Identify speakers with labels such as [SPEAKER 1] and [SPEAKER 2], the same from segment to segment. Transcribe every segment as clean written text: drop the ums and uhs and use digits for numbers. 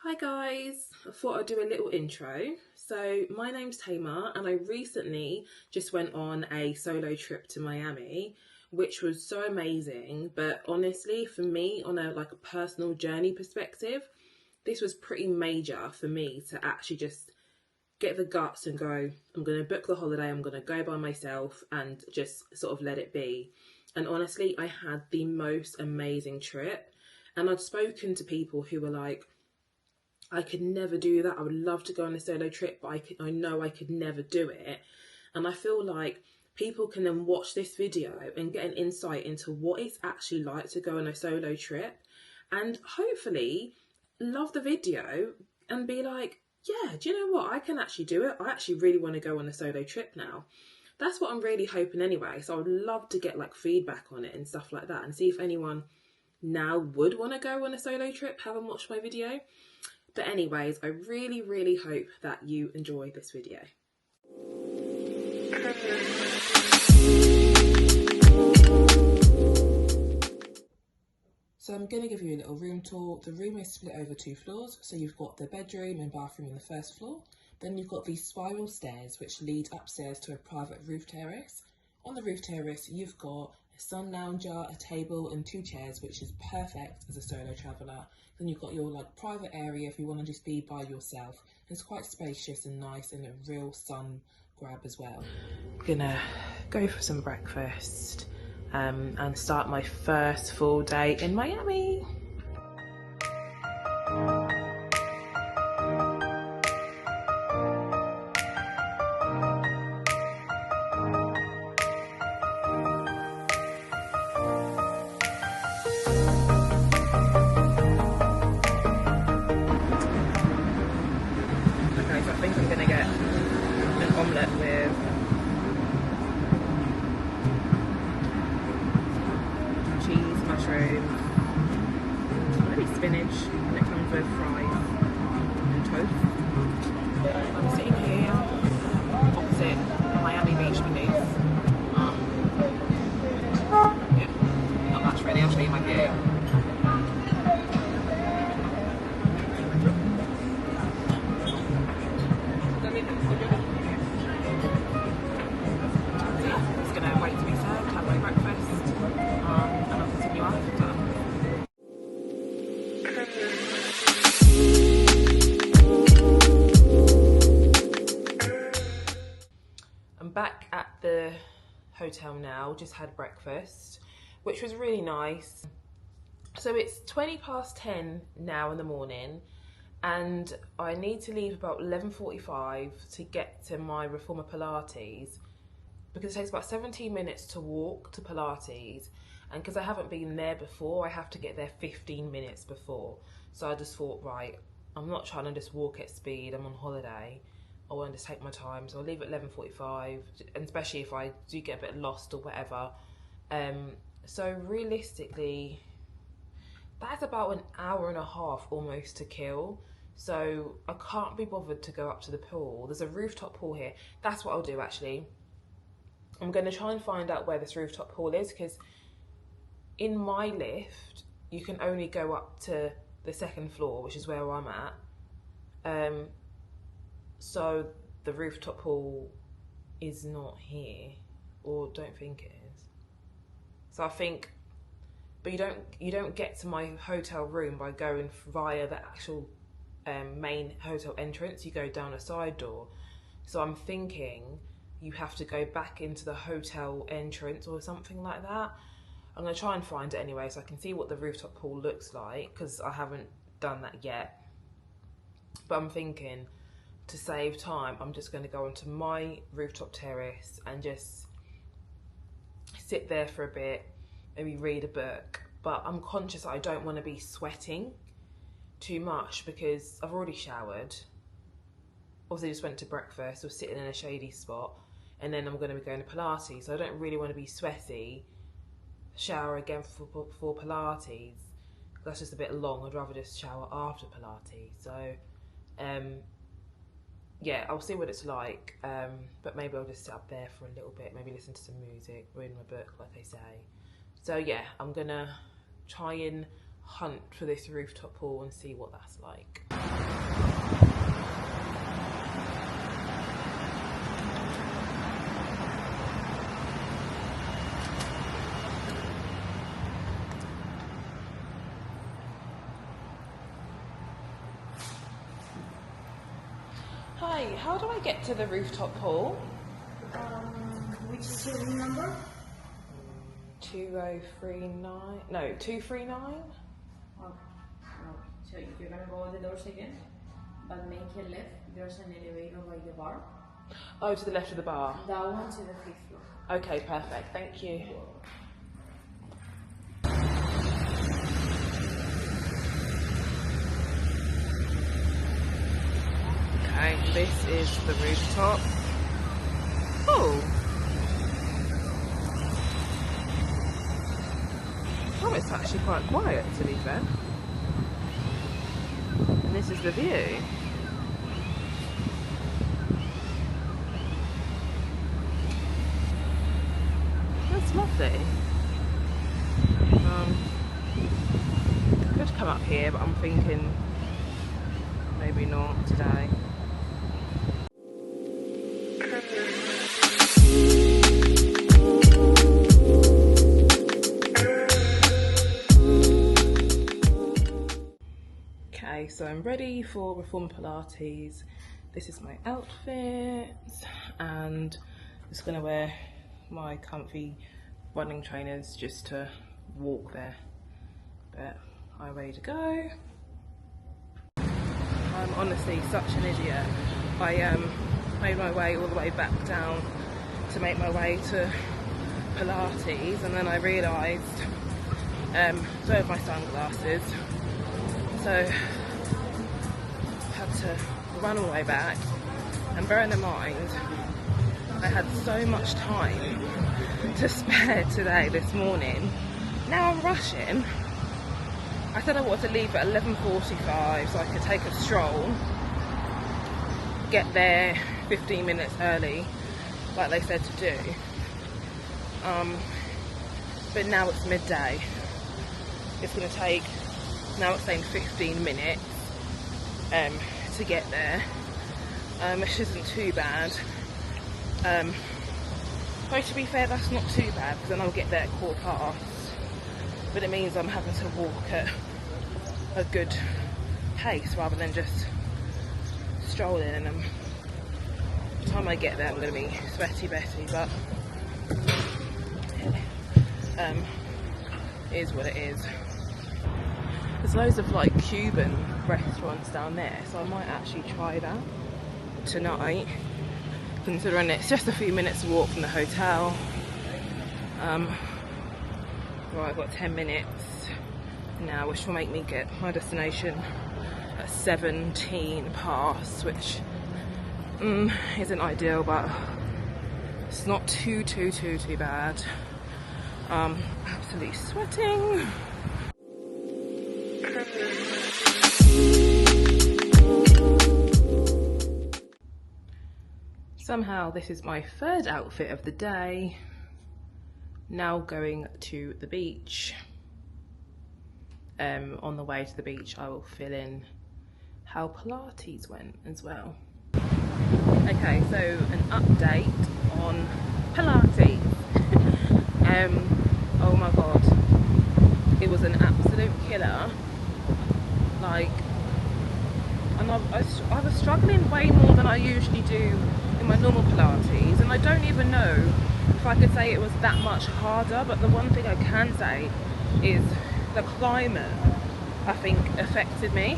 [SPEAKER 1] Hi guys, I thought I'd do a little intro. So my name's Tamar and I recently just went on a solo trip to Miami, which was so amazing. But honestly, for me, on a personal journey perspective, this was pretty major for me to actually just get the guts and go, I'm going to book the holiday, I'm going to go by myself and just sort of let it be. And honestly, I had the most amazing trip. And I'd spoken to people who were like, I could never do that. I would love to go on a solo trip, but I know I could never do it. And I feel like people can then watch this video and get an insight into what it's actually like to go on a solo trip and hopefully love the video and be like, yeah, do you know what? I can actually do it. I actually really want to go on a solo trip now. That's what I'm really hoping anyway. So I would love to get like feedback on it and stuff like that and see if anyone now would want to go on a solo trip, having watched my video. But anyways, I really hope that you enjoy this video. So I'm going to give you a little room tour. The room is split over 2 floors. So you've got the bedroom and bathroom on the first floor. Then you've got these spiral stairs which lead upstairs to a private roof terrace. On the roof terrace, you've got a sun lounger, a table and 2 chairs, which is perfect as a solo traveller. Then you've got your private area if you want to just be by yourself. It's quite spacious and nice and a real sun grab as well. Gonna go for some breakfast and start my first full day in Miami. Okay, so I think I'm gonna get an omelette with cheese, mushrooms, maybe spinach, and it comes with fries and toast. I'm sitting here opposite Miami Beach beneath. Yeah, not much really. I'll show you my view. I'm back at the hotel now, just had breakfast, which was really nice. So it's 10:20 now in the morning and I need to leave about 11:45 to get to my reformer Pilates because it takes about 17 minutes to walk to Pilates, and because I haven't been there before, I have to get there 15 minutes before. So I just thought, right, I'm not trying to just walk at speed, I'm on holiday. I want to just take my time, so I'll leave at 11:45, and especially if I do get a bit lost or whatever. So realistically, that's about an hour and a half almost to kill. So I can't be bothered to go up to the pool. There's a rooftop pool here. That's what I'll do actually. I'm going to try and find out where this rooftop pool is, because in my lift, you can only go up to the 2nd floor, which is where I'm at. So the rooftop pool is not here, or don't think it is. So I think, but you don't get to my hotel room by going via the actual main hotel entrance. You go down a side door. So I'm thinking you have to go back into the hotel entrance or something like that. I'm going to try and find it anyway so I can see what the rooftop pool looks like, because I haven't done that yet. But I'm thinking, to save time, I'm just going to go onto my rooftop terrace and just sit there for a bit, maybe read a book. But I'm conscious that I don't want to be sweating too much because I've already showered. Obviously just went to breakfast, was sitting in a shady spot, and then I'm going to be going to Pilates, so I don't really want to be sweaty, shower again for Pilates. That's just a bit long. I'd rather just shower after Pilates. So yeah, I'll see what it's like, but maybe I'll just sit up there for a little bit, maybe listen to some music, read my book like I say. So yeah, I'm gonna try and hunt for this rooftop pool and see what that's like. Hi, how do I get to the rooftop pool?
[SPEAKER 2] Which is your room number?
[SPEAKER 1] 2039? No, 239?
[SPEAKER 2] Oh, no. So if you're gonna go all the doors again, but make a left, there's an elevator by the bar.
[SPEAKER 1] Oh, to the left of the bar?
[SPEAKER 2] That one to the 5th floor.
[SPEAKER 1] Okay, perfect. Thank you. Okay, this is the rooftop. Oh! Oh, it's actually quite quiet, to be fair. And this is the view. That's lovely. Could come up here, but I'm thinking maybe not today. Okay, so I'm ready for Reform Pilates. This is my outfit, and I'm just gonna wear my comfy running trainers just to walk there. But I'm ready to go. I'm honestly such an idiot. I made my way all the way back down to make my way to Pilates, and then I realised don't have my sunglasses, so had to run all the way back. And bearing in mind I had so much time to spare today, this morning, now I'm rushing. I said I wanted to leave at 11:45 so I could take a stroll, get there 15 minutes early like they said to do, but now it's midday. It's going to take, now it's saying 15 minutes to get there, which isn't too bad. Though to be fair, that's not too bad because then I'll get there at 4:15, but it means I'm having to walk at a good pace rather than just strolling, and by the time I get there I'm going to be sweaty Betty, but it is what it is. There's loads of like Cuban restaurants down there, so I might actually try that tonight, considering it's just a few minutes walk from the hotel. Right, I've got 10 minutes now, which will make me get my destination at 17 past, which isn't ideal, but it's not too bad. Absolutely sweating. Somehow this is my third outfit of the day. Now going to the beach. On the way to the beach I will fill in how Pilates went as well. Okay, so an update on Pilates. Oh my god, it was an absolute killer. Like, and I was struggling way more than I usually do in my normal Pilates, and I don't even know if I could say it was that much harder, but the one thing I can say is the climate, I think, affected me.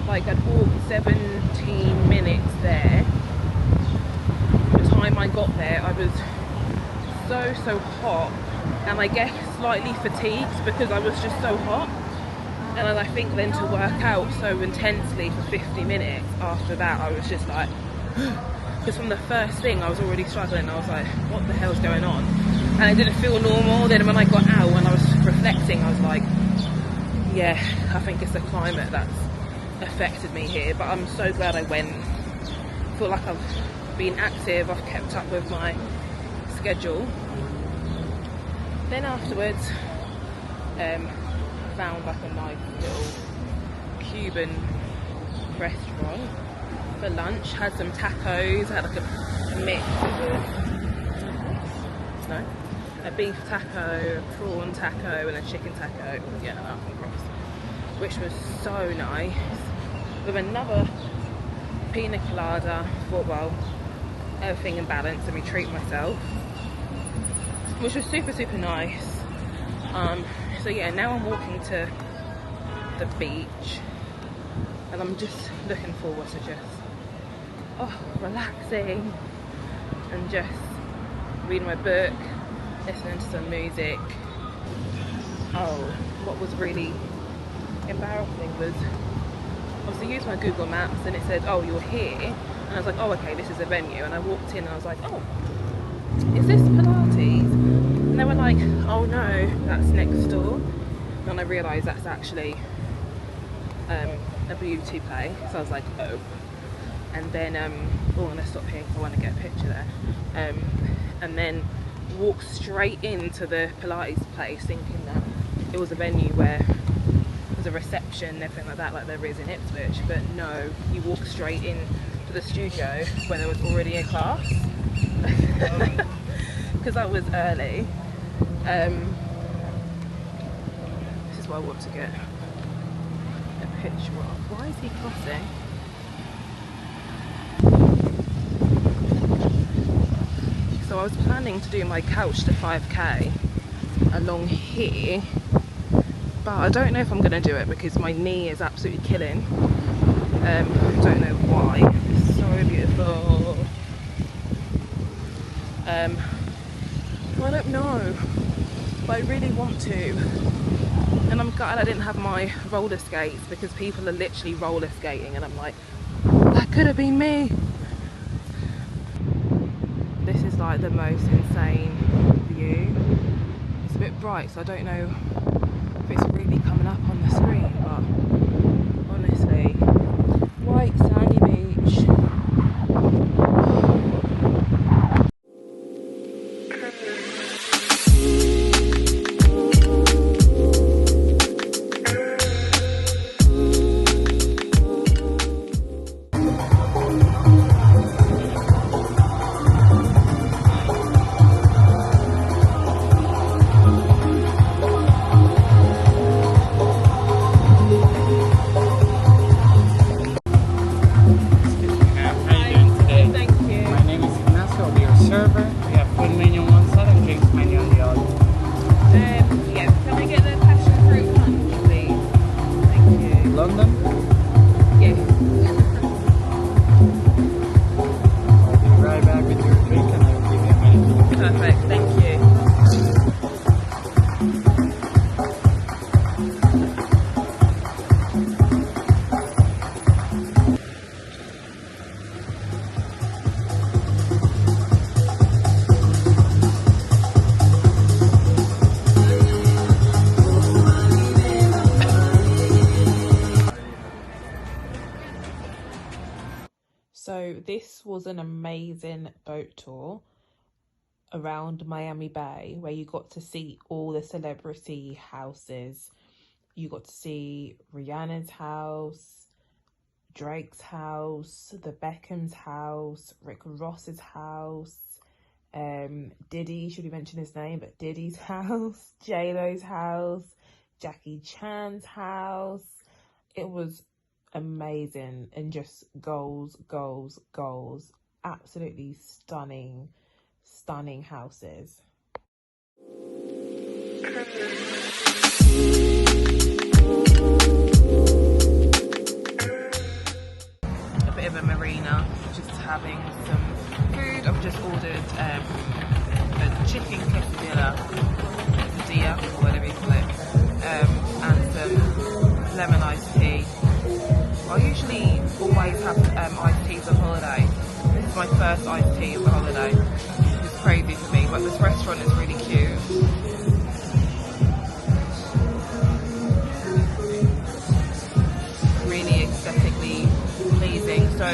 [SPEAKER 1] Like, I'd walked 17 minutes there. By the time I got there I was so hot, and I guess slightly fatigued because I was just so hot. And I think then to work out so intensely for 50 minutes after that, I was just like, because from the first thing I was already struggling. I was like, what the hell's going on? And it didn't feel normal. Then when I got out and I was reflecting, I was like, yeah, I think it's the climate that's affected me here. But I'm so glad I went. I feel like I've been active, I've kept up with my schedule. Then afterwards, found like a nice little Cuban restaurant for lunch. Had some tacos, had like a mix of a beef taco, a prawn taco and a chicken taco. Yeah, that one cross, which was so nice. With another pina colada. Thought, well, everything in balance, let me treat myself, which was super nice. So yeah, now I'm walking to the beach and I'm just looking forward to just relaxing and just reading my book, listening to some music. What was really embarrassing was obviously I used my Google Maps and it said, oh, you're here, and I was like, oh, okay, this is a venue, and I walked in and I was like, oh, is this Pilates? And they were like, oh no, that's next door. And then I realised that's actually a beauty place. So I was like, oh. And then, I'm gonna stop here because I want to get a picture there. And then walk straight into the Pilates place thinking that it was a venue where there's a reception and everything like that, like there is in Ipswich. But no, you walk straight in to the studio where there was already a class. Because I was early. This is what I want to get a picture of. Why is he crossing? So I was planning to do my couch to 5k along here, but I don't know if I'm going to do it because my knee is absolutely killing. Don't know why. It's so beautiful. I don't know, but I really want to. And I'm gutted I didn't have my roller skates because people are literally roller skating and I'm like, that could have been me. This is like the most insane view. It's a bit bright, so I don't know if it's really coming up on the screen, but honestly, white sandy beach. So this was an amazing boat tour around Miami Bay where you got to see all the celebrity houses. You got to see Rihanna's house, Drake's house, the Beckham's house, Rick Ross's house, Diddy, should we mention his name, but Diddy's house, J-Lo's house, Jackie Chan's house. It was amazing and just goals. Absolutely stunning houses. A bit of a marina, just having some food. I've just ordered a chicken quesadilla, or whatever you call it, and some lemon iced tea. I usually always have iced teas on holiday. This is my first iced tea of the holiday. It's crazy for me, but this restaurant is really cute. Really aesthetically pleasing. So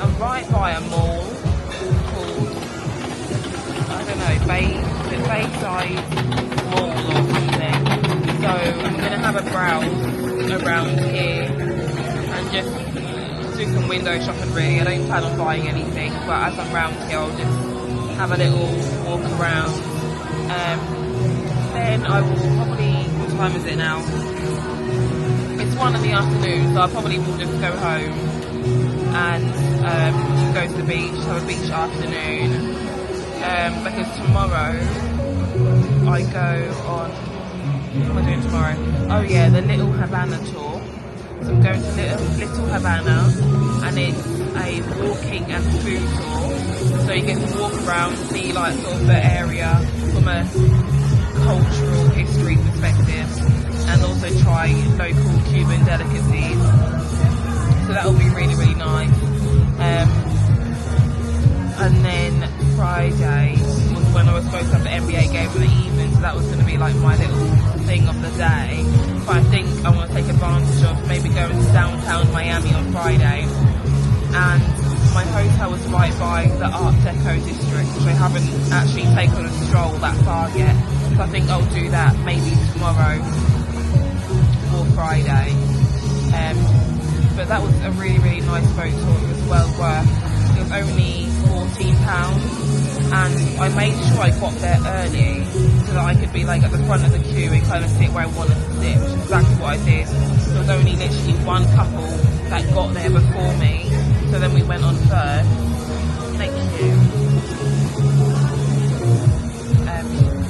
[SPEAKER 1] I'm right by a mall called, I don't know, Bayside Mall or something. So I'm gonna browse around here and just do some window shopping really. I don't plan on buying anything, but as I'm around here I'll just have a little walk around. Then I will probably, what time is it now? It's 1 in the afternoon, so I probably will just go home and go to the beach, have a beach afternoon. Because tomorrow I go on, what am I doing tomorrow? Oh yeah, the Little Havana tour. So I'm going to Little Havana, and it's a walking and food tour. So you get to walk around, see like sort of the area from a cultural history perspective, and also try local Cuban delicacies. So that will be really, really nice. And then Friday was when I was supposed to have the NBA game in the evening, so that was going to be like my little thing of the day. But I think I want to take advantage of maybe going to downtown Miami on Friday. And my hotel was right by the Art Deco district, which I haven't actually taken a stroll that far yet. So I think I'll do that maybe tomorrow or Friday. But that was a really, really nice boat tour. It was well worth. It was only £14, and I made sure I got there early so that I could be like at the front of the queue and kind of sit where I wanted to sit, which is exactly what I did. There was only literally one couple that got there before me, so then we went on first. Thank you.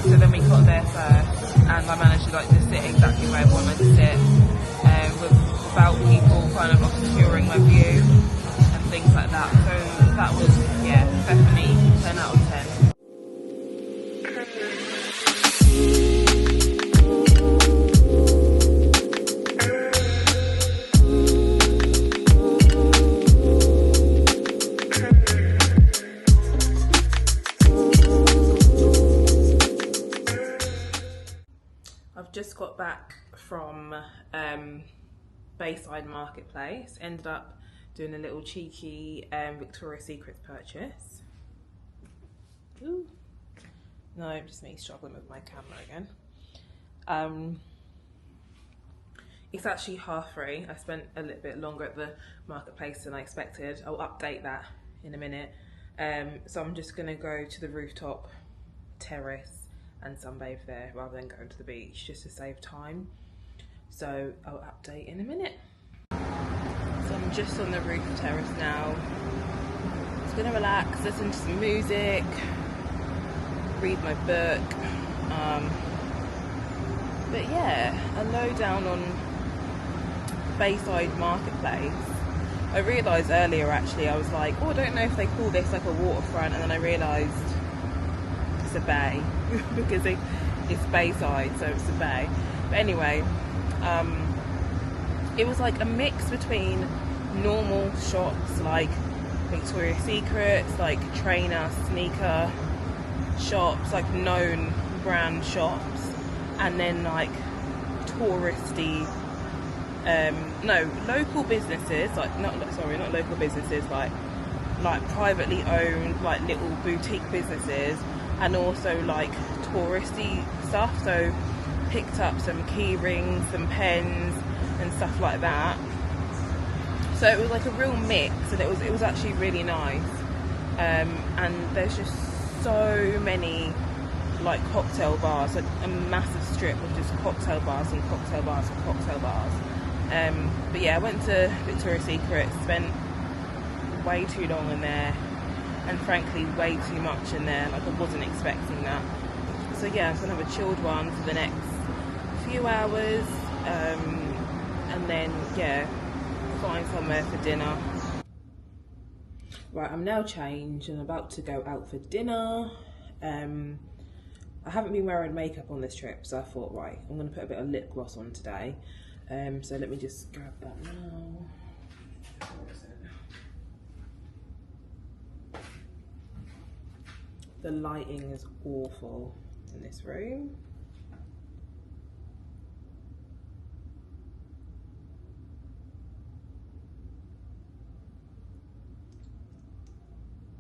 [SPEAKER 1] So then we got there first, and I managed to like just sit exactly where I wanted to sit, without people kind of obscuring my view and things like that. So that was, yeah, definitely 10 out of 10. I've just got back from Bayside Marketplace. Ended up doing a little cheeky Victoria's Secret purchase. Ooh. No, just me struggling with my camera again. It's actually half free. I spent a little bit longer at the marketplace than I expected. I'll update that in a minute. So I'm just gonna go to the rooftop terrace and sunbathe there rather than going to the beach, just to save time. So I'll update in a minute. So I'm just on the roof terrace now. Just gonna relax, listen to some music, read my book. But yeah, a lowdown on Bayside Marketplace. I realised earlier actually, I was like, oh, I don't know if they call this like a waterfront, and then I realised it's a bay because it's Bayside, so it's a bay. But anyway, it was like a mix between normal shops like Victoria's Secrets, like trainer, sneaker shops, like known brand shops, and then like touristy, local businesses, like not local businesses, like privately owned, like little boutique businesses, and also like touristy stuff. So picked up some key rings, some pens and stuff like that. So it was like a real mix, and it was actually really nice. And there's just so many like cocktail bars, like a massive strip of just cocktail bars and cocktail bars and cocktail bars. But yeah, I went to Victoria's Secret, spent way too long in there, and frankly way too much in there. Like I wasn't expecting that. So yeah, I'm gonna have a chilled one for the next few hours, and then yeah, find somewhere for dinner. Right, I'm now changed and about to go out for dinner. I haven't been wearing makeup on this trip, so I thought, right, I'm gonna put a bit of lip gloss on today. So let me just grab that now. Where is it? The lighting is awful in this room.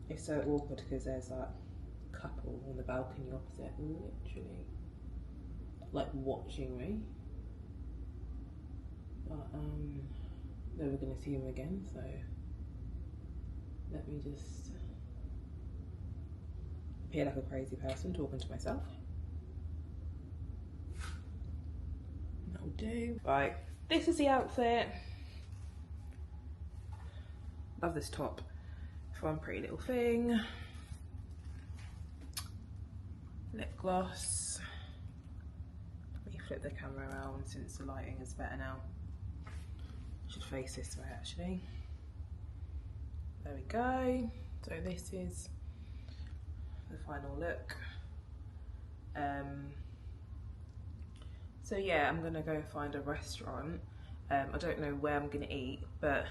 [SPEAKER 1] It's so awkward because there's that couple on the balcony opposite, literally like watching me. but never gonna see him again, so let me just appear like a crazy person talking to myself. That'll do. Right, this is the outfit. Love this top from Pretty Little Thing. Lip gloss. Let me flip the camera around since the lighting is better now. Should face this way actually. There we go. So this is the final look. So yeah, I'm gonna go find a restaurant. I don't know where I'm gonna eat, but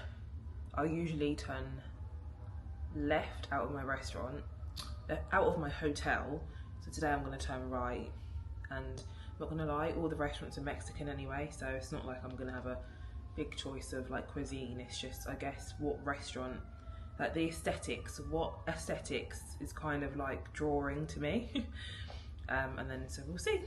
[SPEAKER 1] I usually turn left out of my restaurant, out of my hotel. So today I'm gonna turn right, and I'm not gonna lie, all the restaurants are Mexican anyway, so it's not like I'm gonna have a big choice of like cuisine. It's just, I guess, what restaurant, like the aesthetics, what aesthetics is kind of like drawing to me. And then so we'll see.